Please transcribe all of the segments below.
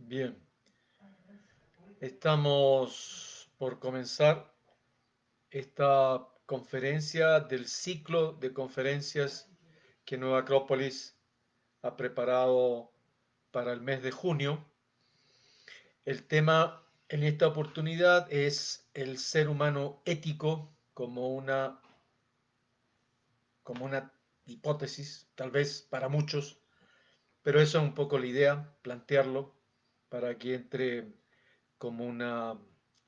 Bien, estamos por comenzar esta conferencia del ciclo de conferencias que Nueva Acrópolis ha preparado para el mes de junio. El tema en esta oportunidad es el ser humano ético como una hipótesis, tal vez para muchos, pero eso es un poco la idea, plantearlo para que entre como una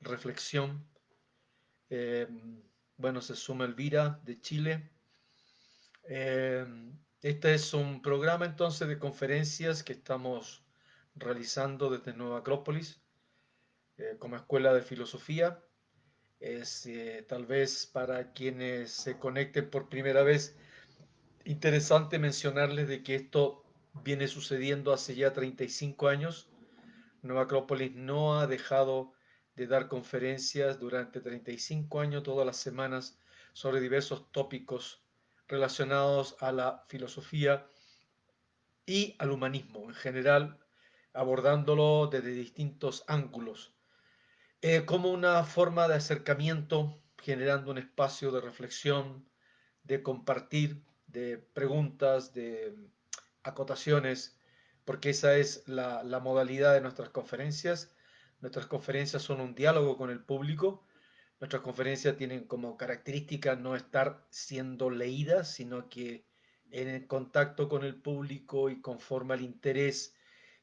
reflexión. Eh, bueno, se suma Elvira de Chile. Eh, este es un programa entonces de conferencias que estamos realizando desde Nueva Acrópolis como escuela de filosofía. Es tal vez para quienes se conecten por primera vez interesante mencionarles de que esto viene sucediendo hace ya 35 años. Nueva Acrópolis no ha dejado de dar conferencias durante 35 años, todas las semanas, sobre diversos tópicos relacionados a la filosofía y al humanismo en general, abordándolo desde distintos ángulos, como una forma de acercamiento, generando un espacio de reflexión, de compartir, de preguntas, de acotaciones, porque esa es la modalidad de nuestras conferencias. Nuestras conferencias son un diálogo con el público. Nuestras conferencias tienen como característica no estar siendo leídas, sino que en el contacto con el público y conforme al interés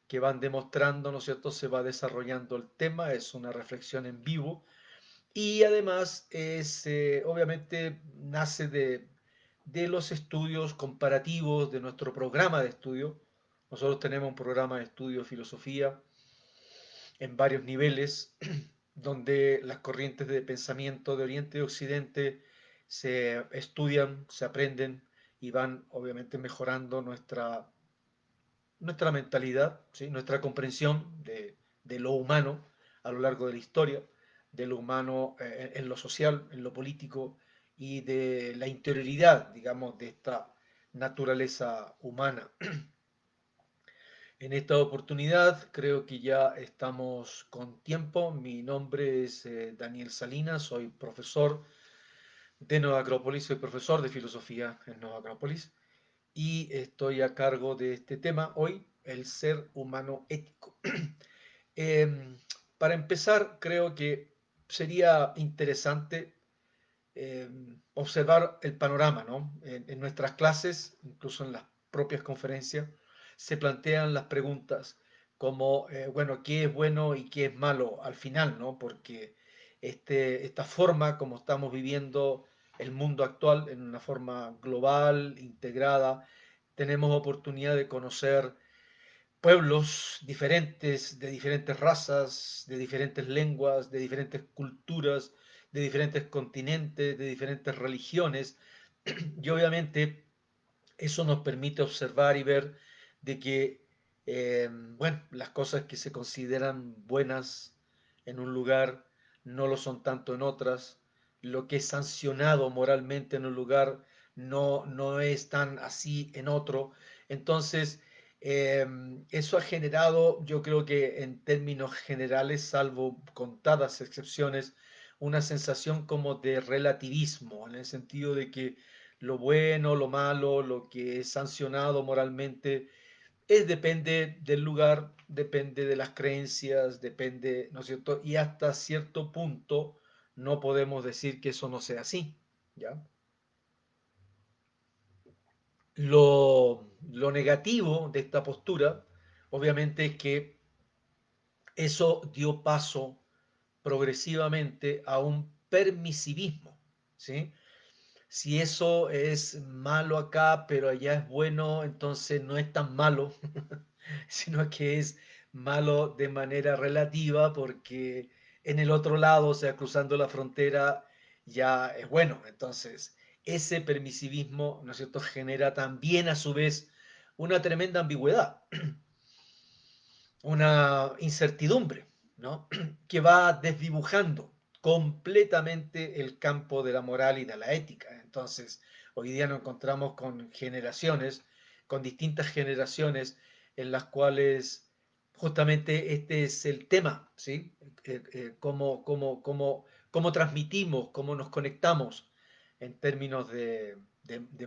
que van demostrando, ¿no es cierto?, se va desarrollando el tema, es una reflexión en vivo y además obviamente nace de los estudios comparativos de nuestro programa de estudio. Nosotros tenemos un programa de estudio de filosofía en varios niveles, donde las corrientes de pensamiento de Oriente y Occidente se estudian, se aprenden y van obviamente mejorando nuestra mentalidad, ¿sí? Nuestra comprensión de lo humano a lo largo de la historia, de lo humano en lo social, en lo político y de la interioridad, digamos, de esta naturaleza humana. En esta oportunidad creo que ya estamos con tiempo. Mi nombre es Daniel Salinas, soy profesor de Nueva Acrópolis, soy profesor de filosofía en Nueva Acrópolis y estoy a cargo de este tema hoy, el ser humano ético. Eh, para empezar, creo que sería interesante eh, observar el panorama, ¿no? En nuestras clases, incluso en las propias conferencias, se plantean las preguntas como, bueno, ¿qué es bueno y qué es malo al final, ¿no? Porque esta forma como estamos viviendo el mundo actual en una forma global, integrada, tenemos oportunidad de conocer pueblos diferentes, de diferentes razas, de diferentes lenguas, de diferentes culturas, de diferentes continentes, de diferentes religiones. Y obviamente eso nos permite observar y ver de que, bueno, las cosas que se consideran buenas en un lugar no lo son tanto en otras. Lo que es sancionado moralmente en un lugar no es tan así en otro. Entonces, eso ha generado, yo creo que en términos generales, salvo contadas excepciones, una sensación como de relativismo, en el sentido de que lo bueno, lo malo, lo que es sancionado moralmente, depende del lugar, depende de las creencias, depende, ¿no es cierto? Y hasta cierto punto no podemos decir que eso no sea así, ¿ya? Lo negativo de esta postura, obviamente, es que eso dio paso progresivamente a un permisivismo, ¿sí? Si eso es malo acá, pero allá es bueno, entonces no es tan malo, sino que es malo de manera relativa porque en el otro lado, o sea, cruzando la frontera, ya es bueno. Entonces, ese permisivismo, ¿no es cierto?, genera también a su vez una tremenda ambigüedad, una incertidumbre, ¿no? Que va desdibujando completamente el campo de la moral y de la ética. Entonces, hoy día nos encontramos con generaciones, con distintas generaciones en las cuales justamente este es el tema, ¿sí? Cómo transmitimos, cómo nos conectamos en términos de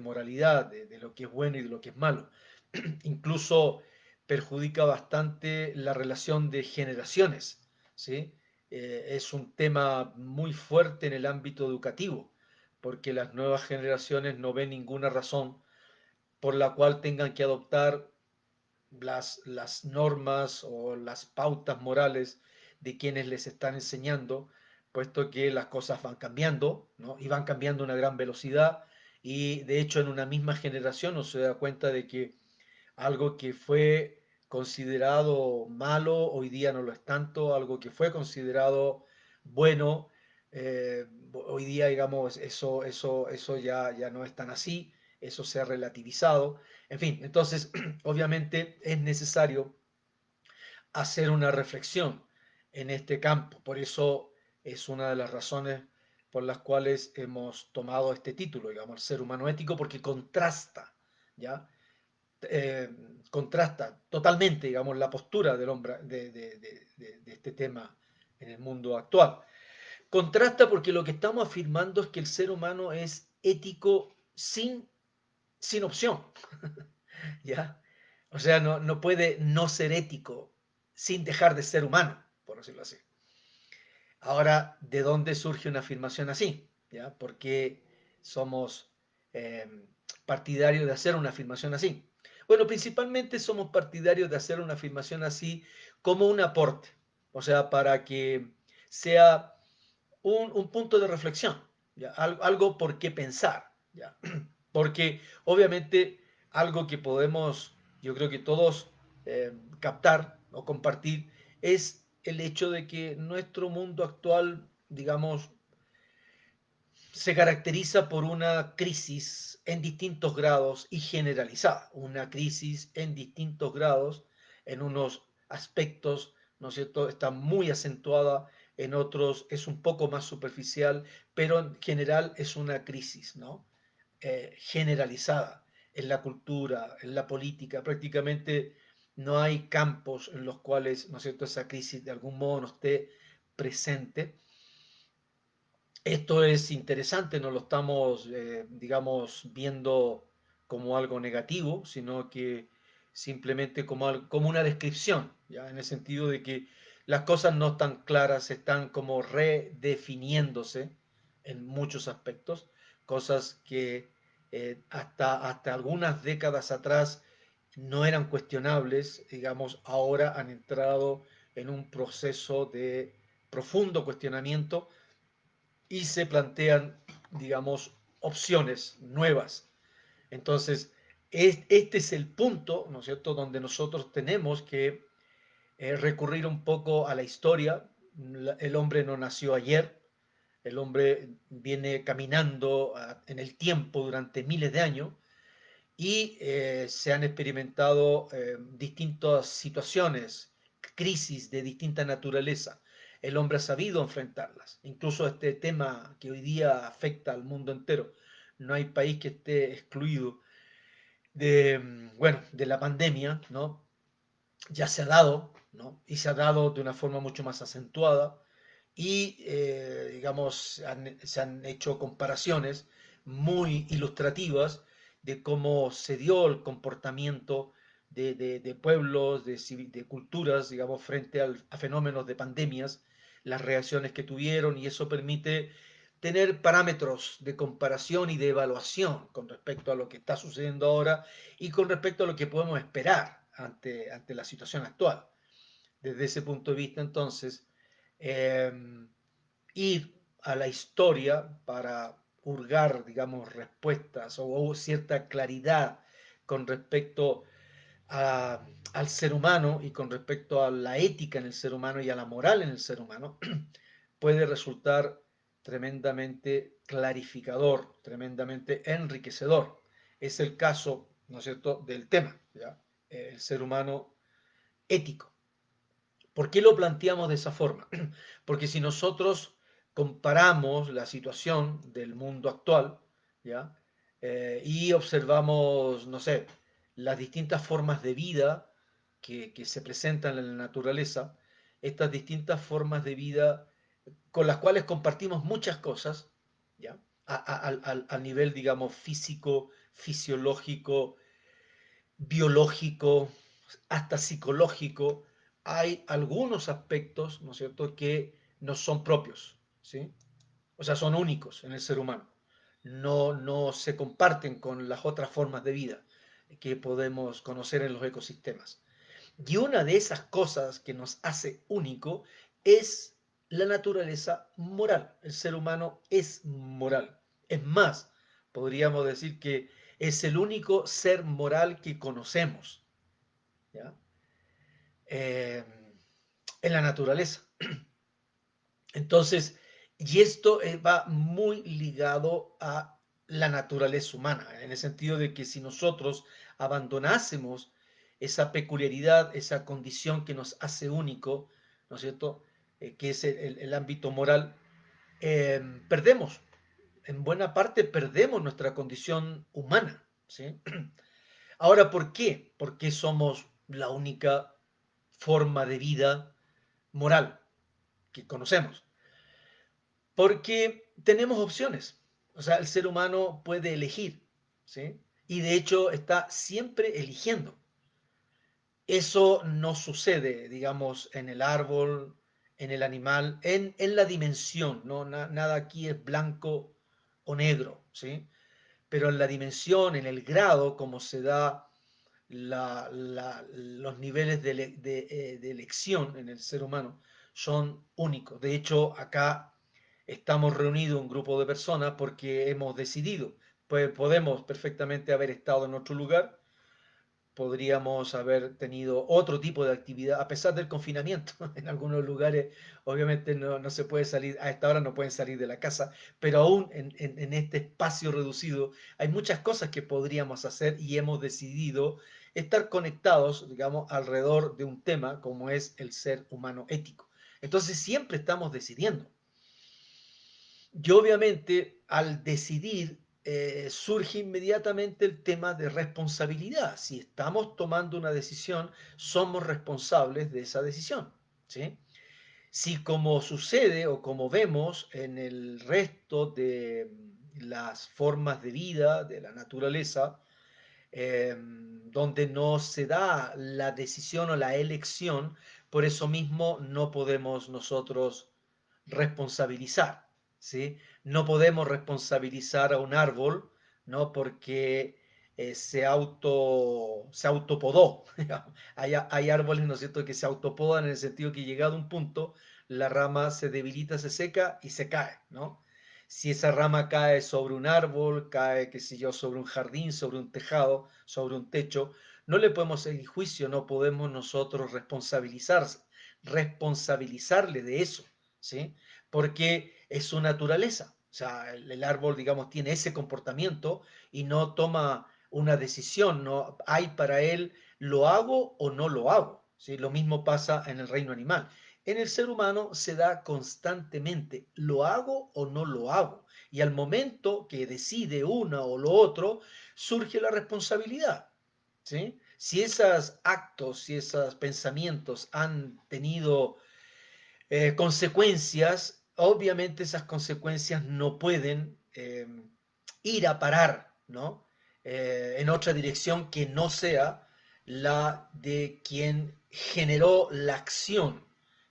moralidad, de lo que es bueno y de lo que es malo. Incluso perjudica bastante la relación de generaciones, ¿sí? Es un tema muy fuerte en el ámbito educativo, porque las nuevas generaciones no ven ninguna razón por la cual tengan que adoptar las normas o las pautas morales de quienes les están enseñando, puesto que las cosas van cambiando, ¿no? Y van cambiando a una gran velocidad, y de hecho en una misma generación uno se da cuenta de que algo que fue considerado malo hoy día no lo es tanto, algo que fue considerado bueno, hoy día, digamos, eso ya no es tan así, eso se ha relativizado. En fin, entonces, obviamente es necesario hacer una reflexión en este campo. Por eso es una de las razones por las cuales hemos tomado este título, digamos, el ser humano ético, porque contrasta, ¿ya? Eh, contrasta totalmente, digamos, la postura del hombre de este tema en el mundo actual. Contrasta porque lo que estamos afirmando es que el ser humano es ético sin opción, ¿ya? O sea, no puede no ser ético sin dejar de ser humano, por decirlo así. Ahora, ¿de dónde surge una afirmación así? ¿Ya? ¿Por qué somos eh, partidarios de hacer una afirmación así? Bueno, principalmente somos partidarios de hacer una afirmación así como un aporte, o sea, para que sea un punto de reflexión, ¿ya? Algo por qué pensar, ¿ya? Porque obviamente algo que podemos, yo creo que todos captar o compartir es el hecho de que nuestro mundo actual, digamos, se caracteriza por una crisis en distintos grados y generalizada, una crisis en distintos grados, en unos aspectos, ¿no es cierto?, está muy acentuada, en otros es un poco más superficial, pero en general es una crisis, ¿no? Generalizada en la cultura, en la política, prácticamente no hay campos en los cuales, ¿no es cierto?, esa crisis de algún modo no esté presente. Esto es interesante, no lo estamos, digamos, viendo como algo negativo, sino que simplemente como una descripción, ¿ya? En el sentido de que las cosas no están claras, están como redefiniéndose en muchos aspectos, cosas que hasta algunas décadas atrás no eran cuestionables, digamos, ahora han entrado en un proceso de profundo cuestionamiento y se plantean, digamos, opciones nuevas. Entonces, este es el punto, ¿no es cierto?, donde nosotros tenemos que recurrir un poco a la historia. El hombre no nació ayer, el hombre viene caminando en el tiempo durante miles de años y se han experimentado distintas situaciones, crisis de distinta naturaleza. El hombre ha sabido enfrentarlas. Incluso este tema que hoy día afecta al mundo entero. No hay país que esté excluido bueno, de la pandemia, ¿no? Ya se ha dado, ¿no? Y se ha dado de una forma mucho más acentuada y, digamos, se han hecho comparaciones muy ilustrativas de cómo se dio el comportamiento de pueblos, de culturas, digamos, frente a fenómenos de pandemias, las reacciones que tuvieron, y eso permite tener parámetros de comparación y de evaluación con respecto a lo que está sucediendo ahora y con respecto a lo que podemos esperar ante la situación actual. Desde ese punto de vista, entonces, eh, ir a la historia para hurgar, digamos, respuestas o cierta claridad con respecto a, al ser humano y con respecto a la ética en el ser humano y a la moral en el ser humano, puede resultar tremendamente clarificador, tremendamente enriquecedor. Es el caso, ¿no es cierto?, del tema, ¿ya? El ser humano ético. ¿Por qué lo planteamos de esa forma? Porque si nosotros comparamos la situación del mundo actual, ¿ya? Y observamos, no sé, las distintas formas de vida, que se presentan en la naturaleza, estas distintas formas de vida con las cuales compartimos muchas cosas, ¿ya? A nivel, digamos, físico, fisiológico, biológico, hasta psicológico, hay algunos aspectos, ¿no es cierto?, que no son propios, ¿sí? O sea, son únicos en el ser humano. No se comparten con las otras formas de vida que podemos conocer en los ecosistemas. Y una de esas cosas que nos hace único es la naturaleza moral. El ser humano es moral. Es más, podríamos decir que es el único ser moral que conocemos, ¿ya? Eh, en la naturaleza. Entonces, y esto va muy ligado a la naturaleza humana, en el sentido de que si nosotros abandonásemos esa peculiaridad, esa condición que nos hace único, ¿no es cierto?, que es el ámbito moral, perdemos, en buena parte perdemos nuestra condición humana, ¿sí? Ahora, ¿por qué? Porque somos la única forma de vida moral que conocemos. Porque tenemos opciones. O sea, el ser humano puede elegir, ¿sí? Y de hecho está siempre eligiendo. Eso no sucede, digamos, en el árbol, en el animal, en la dimensión, ¿no? Nada aquí es blanco o negro, ¿sí? Pero en la dimensión, en el grado, como se da los niveles de elección en el ser humano, son únicos. De hecho, acá estamos reunidos un grupo de personas porque hemos decidido, pues podemos perfectamente haber estado en otro lugar, podríamos haber tenido otro tipo de actividad, a pesar del confinamiento. En algunos lugares, obviamente, no se puede salir, a esta hora no pueden salir de la casa, pero aún en este espacio reducido hay muchas cosas que podríamos hacer y hemos decidido estar conectados, digamos, alrededor de un tema como es el ser humano ético. Entonces siempre estamos decidiendo. Y obviamente al decidir surge inmediatamente el tema de responsabilidad. Si estamos tomando una decisión, somos responsables de esa decisión, ¿sí? Si como sucede o como vemos en el resto de las formas de vida de la naturaleza, donde no se da la decisión o la elección, por eso mismo no podemos nosotros responsabilizar, ¿sí? No podemos responsabilizar a un árbol, ¿no? Porque se autopodó. Hay árboles, ¿no es cierto?, que se autopodan en el sentido que llegado a un punto, la rama se debilita, se seca y se cae, ¿no? Si esa rama cae sobre un árbol, cae, qué sé yo, sobre un jardín, sobre un tejado, sobre un techo, no le podemos seguir juicio, no podemos nosotros responsabilizarle de eso, ¿sí? Porque es su naturaleza. O sea, el árbol, digamos, tiene ese comportamiento y no toma una decisión, no hay para él, lo hago o no lo hago, ¿sí? Lo mismo pasa en el reino animal. En el ser humano se da constantemente, lo hago o no lo hago. Y al momento que decide una o lo otro, surge la responsabilidad, ¿sí? Si esos actos, si esos pensamientos han tenido consecuencias, obviamente esas consecuencias no pueden ir a parar, ¿no? En otra dirección que no sea la de quien generó la acción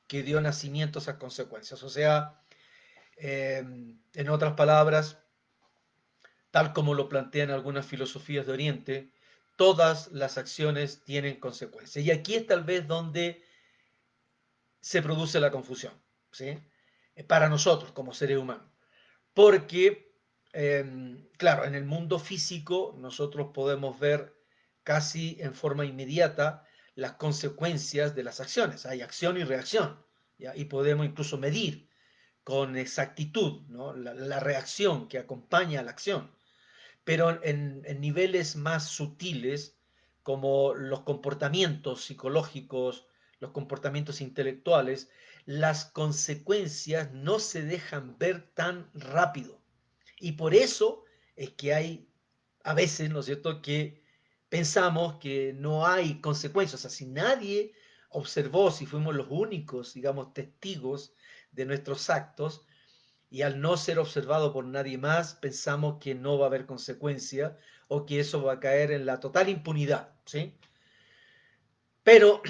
que dio nacimiento a esas consecuencias. O sea, en otras palabras, tal como lo plantean algunas filosofías de Oriente, todas las acciones tienen consecuencias. Y aquí es tal vez donde se produce la confusión, ¿sí? Para nosotros como seres humanos. Porque, claro, en el mundo físico nosotros podemos ver casi en forma inmediata las consecuencias de las acciones. Hay acción y reacción, ¿ya? Y podemos incluso medir con exactitud, ¿no?, la reacción que acompaña a la acción. Pero en niveles más sutiles, como los comportamientos psicológicos, los comportamientos intelectuales, las consecuencias no se dejan ver tan rápido. Y por eso es que hay a veces, ¿no es cierto?, que pensamos que no hay consecuencias. O sea, si nadie observó, si fuimos los únicos, digamos, testigos de nuestros actos, y al no ser observado por nadie más, pensamos que no va a haber consecuencia o que eso va a caer en la total impunidad, ¿sí? Pero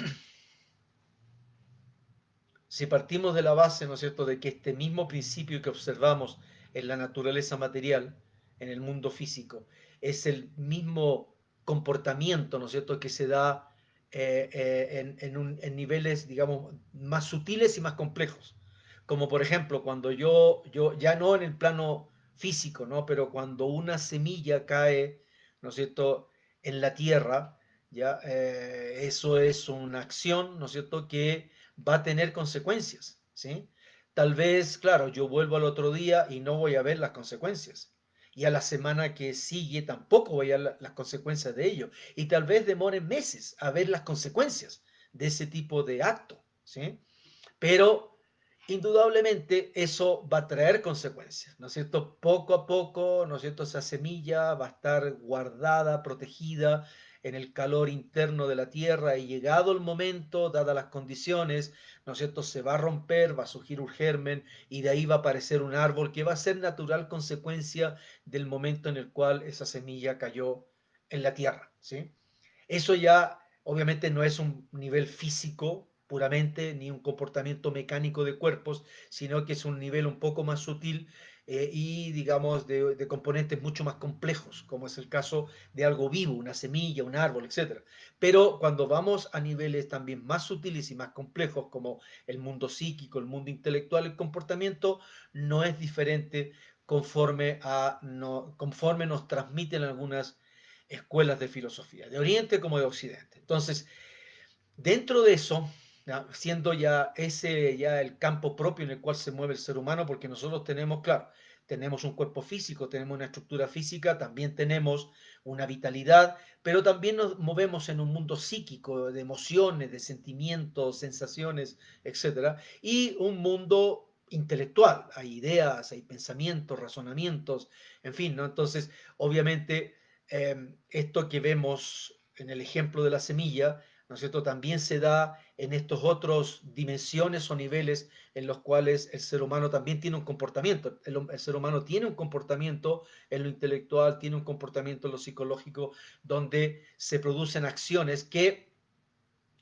si partimos de la base, ¿no es cierto?, de que este mismo principio que observamos en la naturaleza material, en el mundo físico, es el mismo comportamiento, ¿no es cierto?, que se da en niveles, digamos, más sutiles y más complejos. Como por ejemplo, cuando yo, ya no en el plano físico, ¿no?, pero cuando una semilla cae, ¿no es cierto?, en la tierra, ya, eso es una acción, ¿no es cierto?, que va a tener consecuencias, ¿sí? Tal vez, claro, yo vuelvo al otro día y no voy a ver las consecuencias. Y a la semana que sigue tampoco voy a ver las consecuencias de ello. Y tal vez demore meses a ver las consecuencias de ese tipo de acto, ¿sí? Pero indudablemente eso va a traer consecuencias, ¿no es cierto? Poco a poco, ¿no es cierto? Esa semilla va a estar guardada, protegida en el calor interno de la tierra y llegado el momento, dadas las condiciones, ¿no es cierto? Se va a romper, va a surgir un germen y de ahí va a aparecer un árbol que va a ser natural consecuencia del momento en el cual esa semilla cayó en la tierra, ¿sí? Eso ya obviamente no es un nivel físico puramente, ni un comportamiento mecánico de cuerpos, sino que es un nivel un poco más sutil y digamos de componentes mucho más complejos, como es el caso de algo vivo, una semilla, un árbol, etcétera. Pero cuando vamos a niveles también más sutiles y más complejos, como el mundo psíquico, el mundo intelectual, el comportamiento no es diferente conforme nos transmiten algunas escuelas de filosofía, de Oriente como de Occidente. Entonces, dentro de eso, ¿ya?, siendo ya ese ya el campo propio en el cual se mueve el ser humano, porque nosotros tenemos, claro, tenemos un cuerpo físico, tenemos una estructura física, también tenemos una vitalidad, pero también nos movemos en un mundo psíquico de emociones, de sentimientos, sensaciones, etcétera, y un mundo intelectual, hay ideas, hay pensamientos, razonamientos, en fin, ¿no? Entonces, obviamente, esto que vemos en el ejemplo de la semilla, ¿no es cierto?, también se da en estos otros dimensiones o niveles en los cuales el ser humano también tiene un comportamiento. El ser humano tiene un comportamiento en lo intelectual, tiene un comportamiento en lo psicológico, donde se producen acciones que,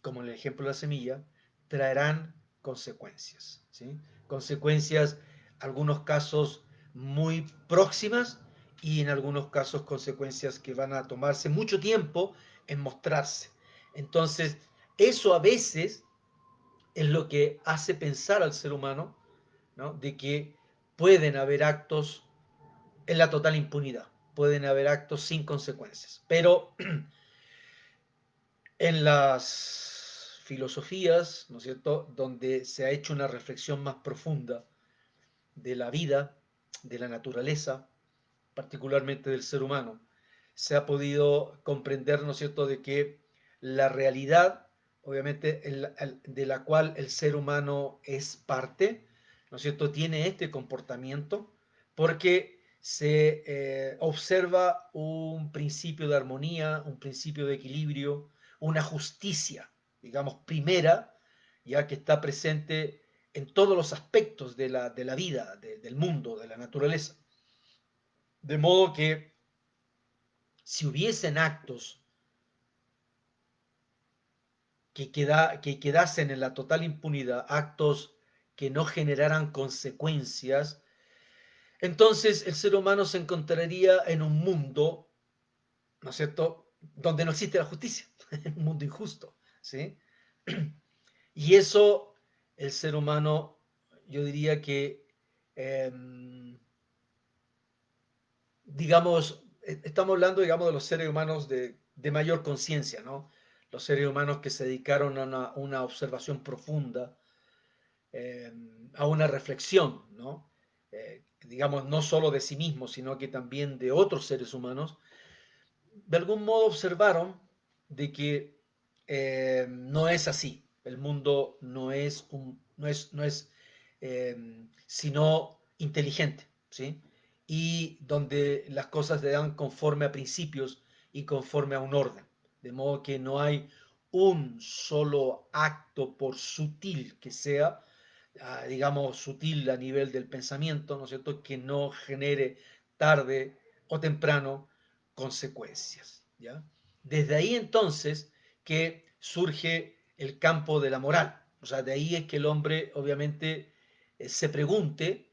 como en el ejemplo de la semilla, traerán consecuencias, ¿sí? Consecuencias, algunos casos muy próximas y en algunos casos consecuencias que van a tomarse mucho tiempo en mostrarse. Entonces, eso a veces es lo que hace pensar al ser humano, ¿no?, de que pueden haber actos en la total impunidad, pueden haber actos sin consecuencias. Pero en las filosofías, ¿no es cierto?, donde se ha hecho una reflexión más profunda de la vida, de la naturaleza, particularmente del ser humano, se ha podido comprender, ¿no es cierto?, de que la realidad, obviamente, de la cual el ser humano es parte, ¿no es cierto?, tiene este comportamiento porque se observa un principio de armonía, un principio de equilibrio, una justicia, digamos, primera, ya que está presente en todos los aspectos de la vida, del mundo, de la naturaleza. De modo que si hubiesen actos que quedasen en la total impunidad, actos que no generaran consecuencias, entonces el ser humano se encontraría en un mundo, ¿no es cierto?, donde no existe la justicia, un mundo injusto, ¿sí? Y eso, el ser humano, yo diría que, eh, digamos, estamos hablando, digamos, de los seres humanos de mayor conciencia, ¿no? Los seres humanos que se dedicaron a una observación profunda, eh, a una reflexión, ¿no? Digamos, no solo de sí mismos, sino que también de otros seres humanos, de algún modo observaron de que no es así. El mundo no es sino inteligente, ¿sí? Y donde las cosas se dan conforme a principios y conforme a un orden. de modo que no hay un solo acto, por sutil que sea, digamos, sutil a nivel del pensamiento, ¿no es cierto?, que no genere tarde o temprano consecuencias, ¿ya? Desde ahí entonces que surge el campo de la moral, o sea, de ahí es que el hombre obviamente se pregunte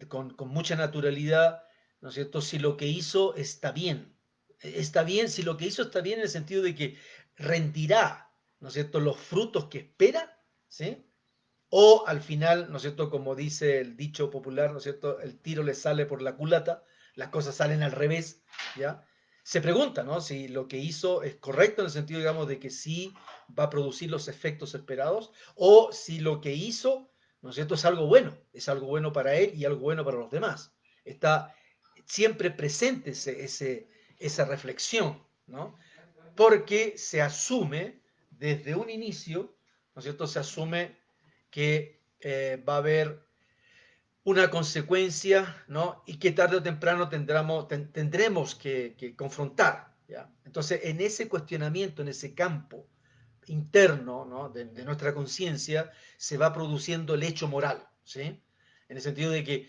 con mucha naturalidad, ¿no es cierto?, si lo que hizo está bien. Está bien, si lo que hizo está bien en el sentido de que rendirá, ¿no es cierto?, los frutos que espera, ¿sí? O al final, ¿no es cierto?, como dice el dicho popular, ¿no es cierto?, el tiro le sale por la culata, las cosas salen al revés, ¿ya? Se pregunta, ¿no?, si lo que hizo es correcto en el sentido, digamos, de que sí va a producir los efectos esperados, o si lo que hizo, ¿no es cierto?, es algo bueno para él y algo bueno para los demás. Está siempre presente esa reflexión, ¿no? Porque se asume desde un inicio, ¿no es cierto?, se asume que va a haber una consecuencia, ¿no? Y que tarde o temprano tendremos que confrontar, ¿ya? Entonces, en ese cuestionamiento, en ese campo interno, ¿no?, de nuestra conciencia, se va produciendo el hecho moral, ¿sí? En el sentido de que,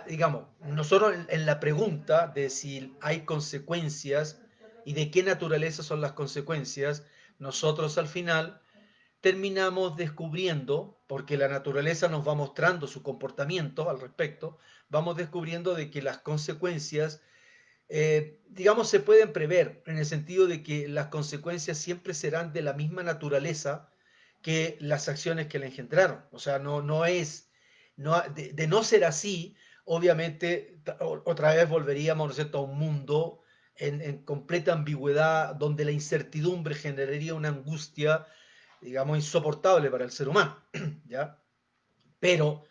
digamos, nosotros en la pregunta de si hay consecuencias y de qué naturaleza son las consecuencias, nosotros al final terminamos descubriendo, porque la naturaleza nos va mostrando su comportamiento al respecto, vamos descubriendo de que las consecuencias, digamos, se pueden prever, en el sentido de que las consecuencias siempre serán de la misma naturaleza que las acciones que la engendraron. O sea, no es, no, de no ser así, obviamente, otra vez volveríamos, ¿no es cierto?, a un mundo en completa ambigüedad, donde la incertidumbre generaría una angustia, digamos, insoportable para el ser humano, ¿ya? Pero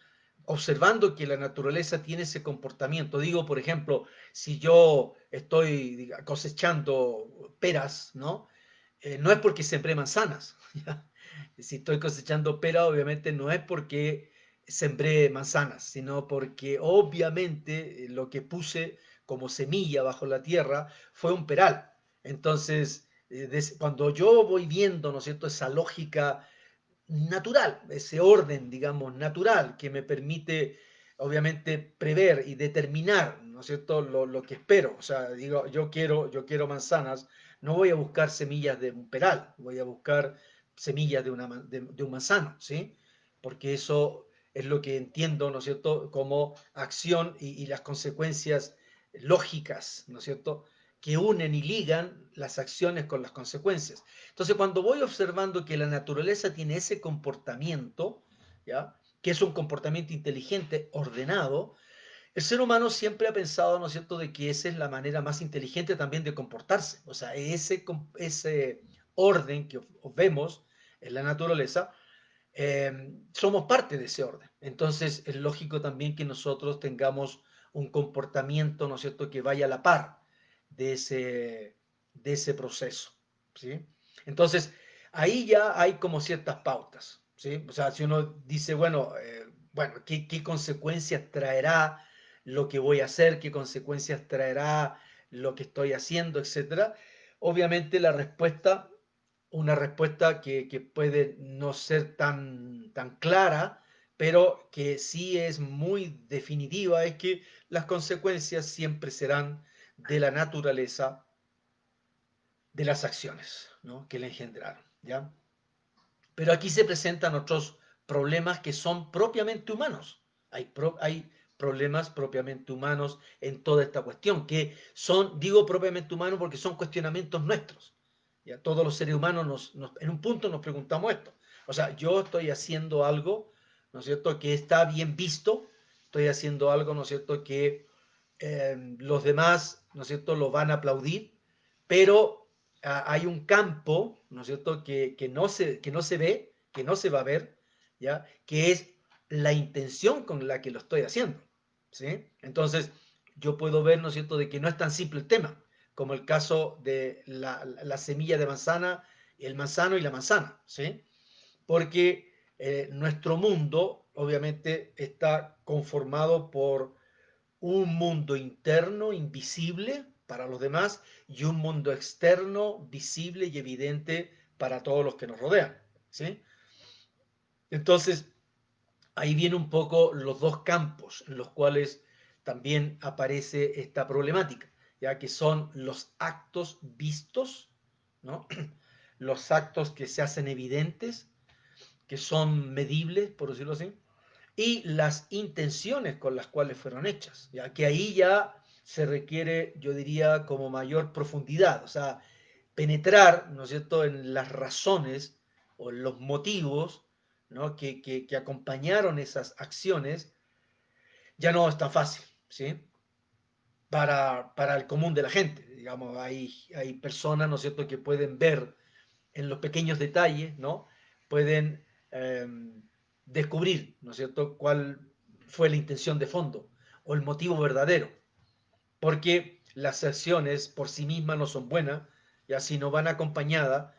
observando que la naturaleza tiene ese comportamiento, digo, por ejemplo, si yo estoy cosechando peras, ¿no? No es porque sembré manzanas, ¿ya? Si estoy cosechando peras, obviamente no es porque sembré manzanas, sino porque obviamente lo que puse como semilla bajo la tierra fue un peral. Entonces, cuando yo voy viendo, ¿no es cierto?, esa lógica natural, ese orden, digamos, natural que me permite, obviamente, prever y determinar, ¿no es cierto?, lo que espero. O sea, digo, yo quiero manzanas, no voy a buscar semillas de un peral, voy a buscar semillas de un manzano, ¿sí? Porque eso es lo que entiendo, ¿no es cierto?, como acción y las consecuencias lógicas, ¿no es cierto?, que unen y ligan las acciones con las consecuencias. Entonces, cuando voy observando que la naturaleza tiene ese comportamiento, ¿ya?, que es un comportamiento inteligente, ordenado, el ser humano siempre ha pensado, ¿no es cierto?, de que esa es la manera más inteligente también de comportarse. O sea, ese orden que vemos en la naturaleza, somos parte de ese orden. Entonces, es lógico también que nosotros tengamos un comportamiento, ¿no es cierto?, que vaya a la par de ese proceso, ¿sí? Entonces, ahí ya hay como ciertas pautas, ¿sí? O sea, si uno dice, bueno, ¿qué consecuencias traerá lo que voy a hacer? ¿Qué consecuencias traerá lo que estoy haciendo, etcétera? Obviamente la respuesta, una respuesta que puede no ser tan clara, pero que sí es muy definitiva, es que las consecuencias siempre serán de la naturaleza de las acciones, ¿no?, que le engendraron, ¿ya? Pero aquí se presentan otros problemas que son propiamente humanos. Hay problemas propiamente humanos en toda esta cuestión, que son, digo propiamente humanos porque son cuestionamientos nuestros. ¿Ya? Todos los seres humanos en un punto nos preguntamos esto. O sea, yo estoy haciendo algo, ¿no es cierto?, que está bien visto, estoy haciendo algo, ¿no es cierto?, que los demás, ¿no es cierto?, lo van a aplaudir, pero hay un campo, ¿no es cierto?, que no se ve, que no se va a ver, ¿ya?, que es la intención con la que lo estoy haciendo, ¿sí? Entonces, yo puedo ver, ¿no es cierto?, de que no es tan simple el tema, como el caso de la semilla de manzana, el manzano y la manzana, ¿sí? Porque nuestro mundo, obviamente, está conformado por un mundo interno invisible, para los demás y un mundo externo, visible y evidente para todos los que nos rodean, ¿sí? Entonces, ahí viene un poco los dos campos en los cuales también aparece esta problemática, ya que son los actos vistos, ¿no? Los actos que se hacen evidentes, que son medibles, por decirlo así, y las intenciones con las cuales fueron hechas, ya que ahí ya se requiere, yo diría, como mayor profundidad, o sea, penetrar, ¿no es cierto?, en las razones o en los motivos, ¿no?, que acompañaron esas acciones, ya no es tan fácil, ¿sí? Para el común de la gente, digamos, hay personas, ¿no es cierto?, que pueden ver en los pequeños detalles, ¿no? Pueden eh, descubrir, ¿no es cierto?, cuál fue la intención de fondo o el motivo verdadero, porque las acciones por sí mismas no son buenas y así no van acompañadas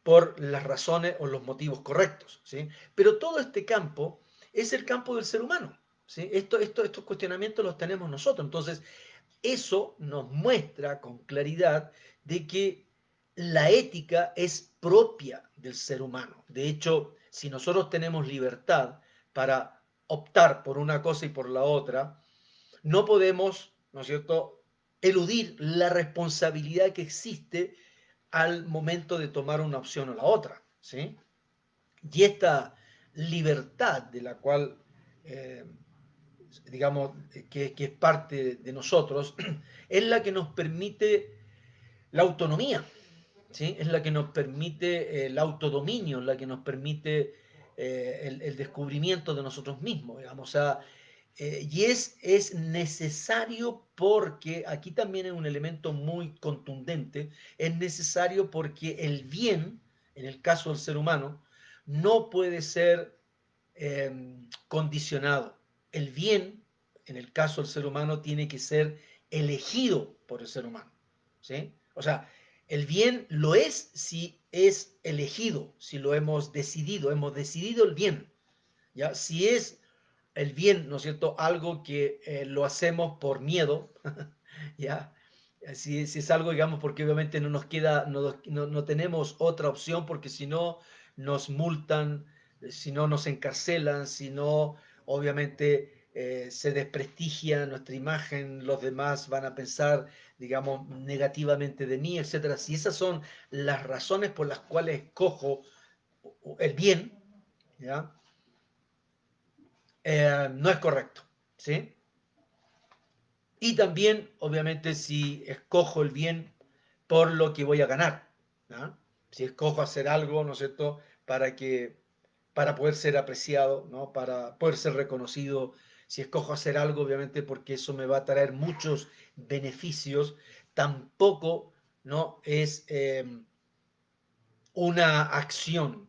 por las razones o los motivos correctos, ¿sí? Pero todo este campo es el campo del ser humano, ¿sí? Estos cuestionamientos los tenemos nosotros, entonces eso nos muestra con claridad de que la ética es propia del ser humano. De hecho, si nosotros tenemos libertad para optar por una cosa y por la otra, no podemos, ¿no es cierto?, eludir la responsabilidad que existe al momento de tomar una opción o la otra, ¿sí? Y esta libertad de la cual, eh, digamos, que es parte de nosotros, es la que nos permite la autonomía, ¿sí? Es la que nos permite el autodominio, la que nos permite el descubrimiento de nosotros mismos, digamos. O sea, y es necesario porque, aquí también es un elemento muy contundente, es necesario porque el bien, en el caso del ser humano, no puede ser condicionado. El bien, en el caso del ser humano, tiene que ser elegido por el ser humano, ¿sí? O sea, el bien lo es si es elegido, si lo hemos decidido el bien, ¿ya? Si es el bien, ¿no es cierto?, algo que lo hacemos por miedo, ¿ya? Si es algo, digamos, porque obviamente no nos queda, no tenemos otra opción, porque si no nos multan, si no nos encarcelan, si no, obviamente se desprestigia nuestra imagen, los demás van a pensar, digamos, negativamente de mí, etcétera. Si esas son las razones por las cuales escojo el bien, ¿ya? No es correcto, ¿sí? Y también, obviamente, si escojo el bien por lo que voy a ganar, ¿no? Si escojo hacer algo, ¿no es cierto?, para poder ser apreciado, ¿no?, para poder ser reconocido, si escojo hacer algo, obviamente, porque eso me va a traer muchos beneficios, tampoco, ¿no?, es una acción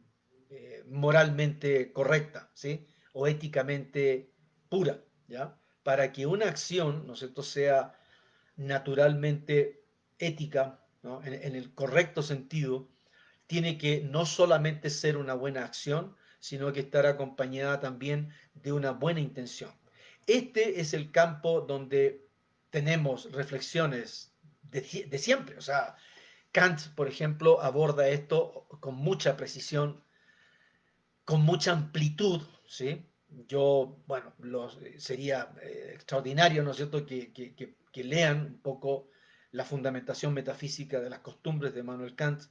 moralmente correcta, ¿sí?, o éticamente pura, ¿ya? Para que una acción, ¿no es cierto?, sea naturalmente ética, ¿no?, en el correcto sentido, tiene que no solamente ser una buena acción, sino que estar acompañada también de una buena intención. Este es el campo donde tenemos reflexiones de siempre. O sea, Kant, por ejemplo, aborda esto con mucha precisión, con mucha amplitud, ¿sí? Bueno, sería extraordinario, ¿no es cierto?, que lean un poco la fundamentación metafísica de las costumbres de Manuel Kant,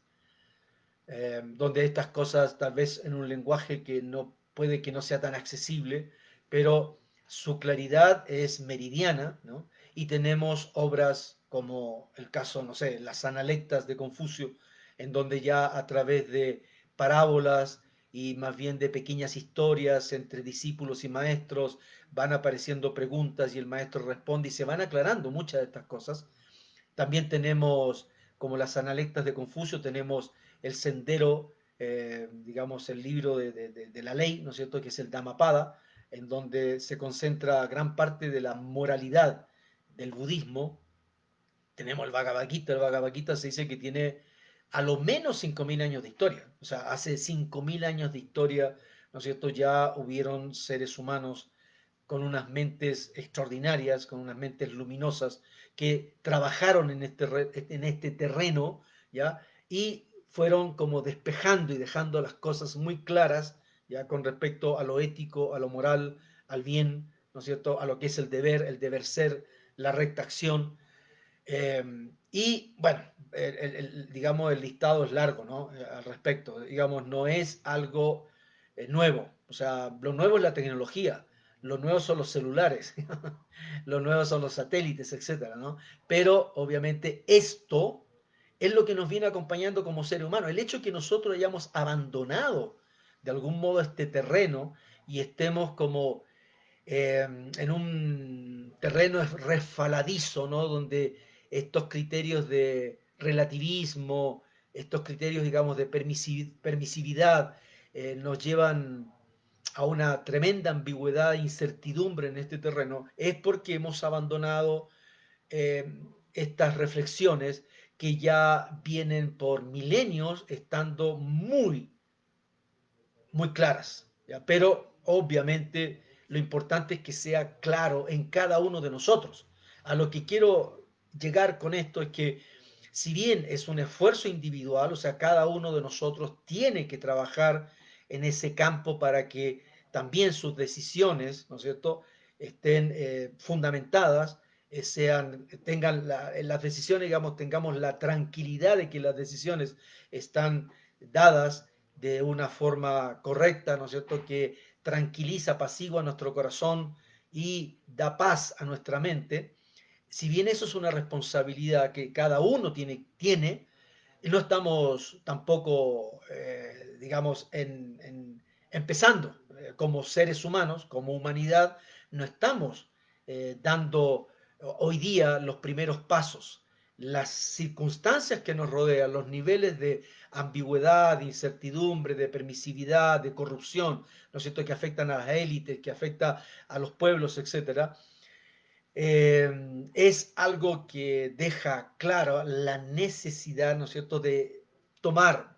donde estas cosas, tal vez en un lenguaje que no puede que no sea tan accesible, pero su claridad es meridiana, ¿no? Y tenemos obras como el caso, no sé, las Analectas de Confucio, en donde ya a través de parábolas y más bien de pequeñas historias entre discípulos y maestros van apareciendo preguntas y el maestro responde y se van aclarando muchas de estas cosas. También tenemos, como las Analectas de Confucio, tenemos el sendero, digamos, el libro de la ley, ¿no es cierto?, que es el Dhammapada, en donde se concentra gran parte de la moralidad del budismo. Tenemos el Bhagavad Gita se dice que tiene a lo menos 5.000 años de historia, o sea, hace 5.000 años de historia, ¿no es cierto?, ya hubieron seres humanos con unas mentes extraordinarias, con unas mentes luminosas, que trabajaron en este terreno, ¿ya? Y fueron como despejando y dejando las cosas muy claras, ¿ya? Con respecto a lo ético, a lo moral, al bien, ¿no es cierto? A lo que es el deber ser, la recta acción. Y bueno, digamos, el listado es largo, ¿no? Al respecto, digamos, no es algo nuevo, o sea, lo nuevo es la tecnología, lo nuevo son los celulares, lo nuevo son los satélites, etcétera, ¿no? Pero obviamente esto es lo que nos viene acompañando como ser humano. El hecho de que nosotros hayamos abandonado de algún modo este terreno y estemos como en un terreno resbaladizo, ¿no? Donde estos criterios de relativismo, estos criterios, digamos, de permisividad, nos llevan a una tremenda ambigüedad e incertidumbre en este terreno, es porque hemos abandonado estas reflexiones que ya vienen por milenios estando muy claras, ¿ya? Pero obviamente lo importante es que sea claro en cada uno de nosotros. A lo que quiero llegar con esto es que si bien es un esfuerzo individual, o sea, cada uno de nosotros tiene que trabajar en ese campo para que también sus decisiones, ¿no es cierto?, estén fundamentadas, tengan las decisiones, digamos, tengamos la tranquilidad de que las decisiones están dadas de una forma correcta, ¿no es cierto?, que tranquiliza, apacigua nuestro corazón y da paz a nuestra mente. Si bien eso es una responsabilidad que cada uno tiene, no estamos tampoco, digamos, empezando como seres humanos, como humanidad, no estamos dando hoy día los primeros pasos. Las circunstancias que nos rodean, los niveles de ambigüedad, de incertidumbre, de permisividad, de corrupción, ¿no es cierto?, que afectan a las élites, que afecta a los pueblos, etcétera, es algo que deja claro la necesidad, ¿no es cierto?, de tomar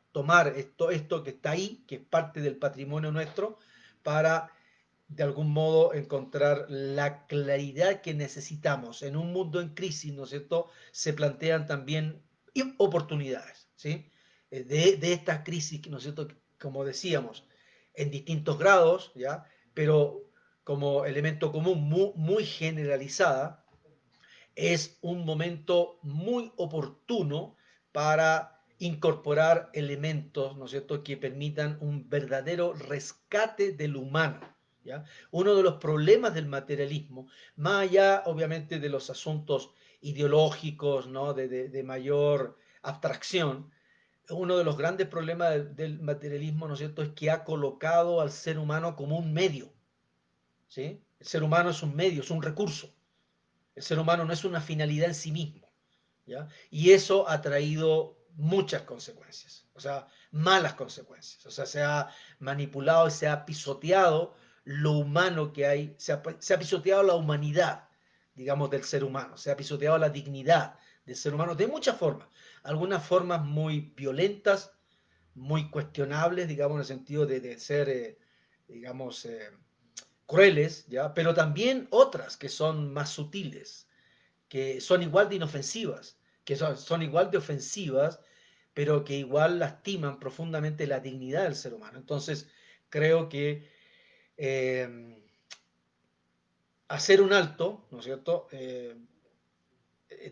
esto que está ahí, que es parte del patrimonio nuestro, para de algún modo encontrar la claridad que necesitamos. En un mundo en crisis, ¿no es cierto?, se plantean también oportunidades, ¿sí? De esta crisis, ¿no es cierto?, como decíamos, en distintos grados, ¿ya? Pero como elemento común muy generalizada, es un momento muy oportuno para incorporar elementos, ¿no es cierto?, que permitan un verdadero rescate del humano, ¿ya? Uno de los problemas del materialismo, más allá obviamente de los asuntos ideológicos, ¿no?, de mayor abstracción, uno de los grandes problemas del materialismo, ¿no es cierto?, es que ha colocado al ser humano como un medio, ¿sí? El ser humano es un medio, es un recurso. El ser humano no es una finalidad en sí mismo, ¿ya? Y eso ha traído muchas consecuencias, o sea, malas consecuencias. O sea, se ha manipulado y se ha pisoteado lo humano que hay, se ha pisoteado la humanidad, digamos, del ser humano, se ha pisoteado la dignidad del ser humano de muchas formas. Algunas formas muy violentas, muy cuestionables, digamos, en el sentido de ser, digamos, crueles, ¿ya? Pero también otras que son más sutiles, que son igual de inofensivas, que son igual de ofensivas, pero que igual lastiman profundamente la dignidad del ser humano. Entonces, creo que eh, hacer un alto, ¿no es cierto?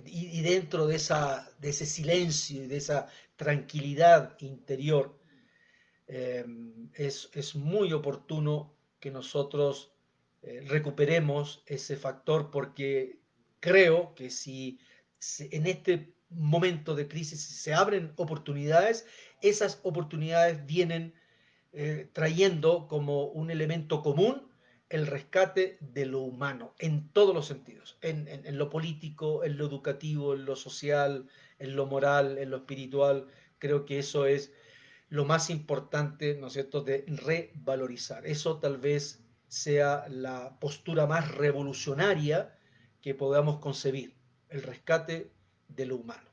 Y dentro de ese silencio y de esa tranquilidad interior, es muy oportuno que nosotros recuperemos ese factor porque creo que si en este momento de crisis se abren oportunidades, esas oportunidades vienen trayendo como un elemento común el rescate de lo humano en todos los sentidos, en lo político, en lo educativo, en lo social, en lo moral, en lo espiritual. Creo que eso es lo más importante, ¿no es cierto?, de revalorizar. Eso tal vez sea la postura más revolucionaria que podamos concebir, el rescate de lo humano.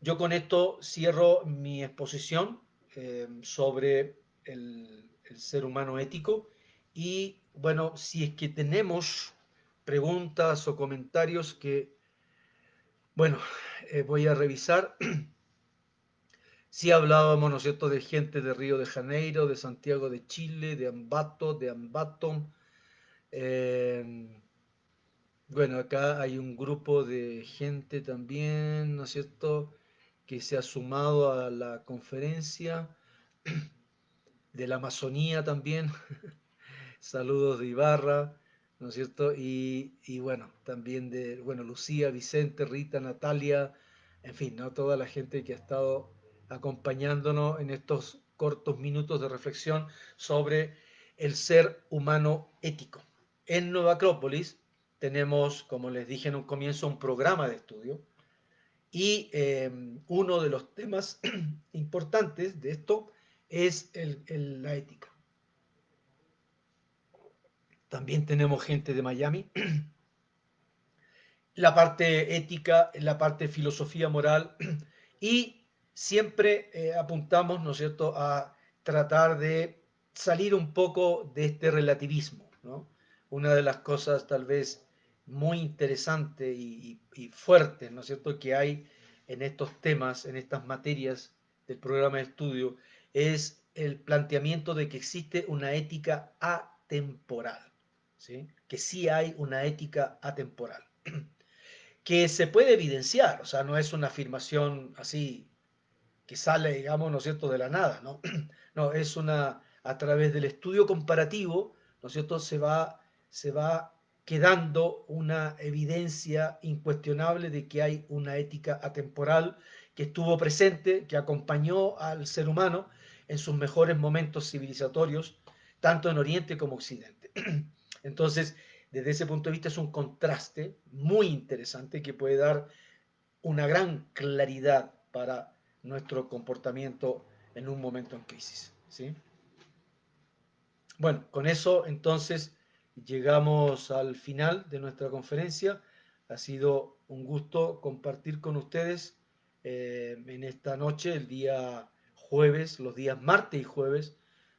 Yo con esto cierro mi exposición sobre el ser humano ético Y bueno, si es que tenemos preguntas o comentarios que, bueno, voy a revisar. Sí hablábamos, ¿no es cierto?, de gente de Río de Janeiro, de Santiago de Chile, de Ambato, de Ambato. Eh, bueno, acá hay un grupo de gente también, ¿no es cierto?, que se ha sumado a la conferencia de la Amazonía también. Saludos de Ibarra, ¿no es cierto? Y bueno, también de, bueno, Lucía, Vicente, Rita, Natalia, en fin, ¿no? Toda la gente que ha estado acompañándonos en estos cortos minutos de reflexión sobre el ser humano ético. En Nueva Acrópolis tenemos, como les dije en un comienzo, un programa de estudio y uno de los temas importantes de esto es la ética. También tenemos gente de Miami, la parte ética, la parte filosofía moral y siempre apuntamos, ¿no es cierto?, a tratar de salir un poco de este relativismo, ¿no? Una de las cosas tal vez muy interesantes y fuertes, ¿no es cierto?, que hay en estos temas, en estas materias del programa de estudio, es el planteamiento de que existe una ética atemporal, ¿sí? Que sí hay una ética atemporal que se puede evidenciar, o sea, no es una afirmación así que sale, digamos, ¿no es cierto?, de la nada, ¿no? No, es una, a través del estudio comparativo, ¿no es cierto?, se va quedando una evidencia incuestionable de que hay una ética atemporal que estuvo presente, que acompañó al ser humano en sus mejores momentos civilizatorios, tanto en Oriente como Occidente. Entonces, desde ese punto de vista es un contraste muy interesante que puede dar una gran claridad para nuestro comportamiento en un momento en crisis, ¿sí? Bueno, con eso entonces llegamos al final de nuestra conferencia. Ha sido un gusto compartir con ustedes en esta noche, el día jueves, los días martes y jueves.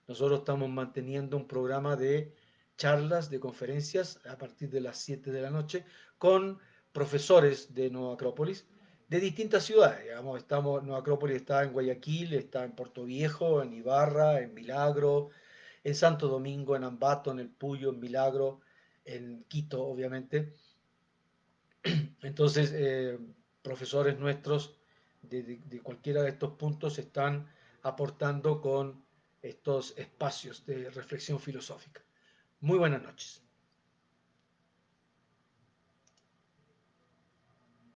Nosotros estamos manteniendo un programa de charlas, de conferencias a partir de las 7 de la noche con profesores de Nueva Acrópolis de distintas ciudades. Digamos, Nueva Acrópolis está en Guayaquil, está en Puerto Viejo, en Ibarra, en Milagro, en Santo Domingo, en Ambato, en El Puyo, en Milagro, en Quito, obviamente. Entonces, profesores nuestros de cualquiera de estos puntos están aportando con estos espacios de reflexión filosófica. Muy buenas noches.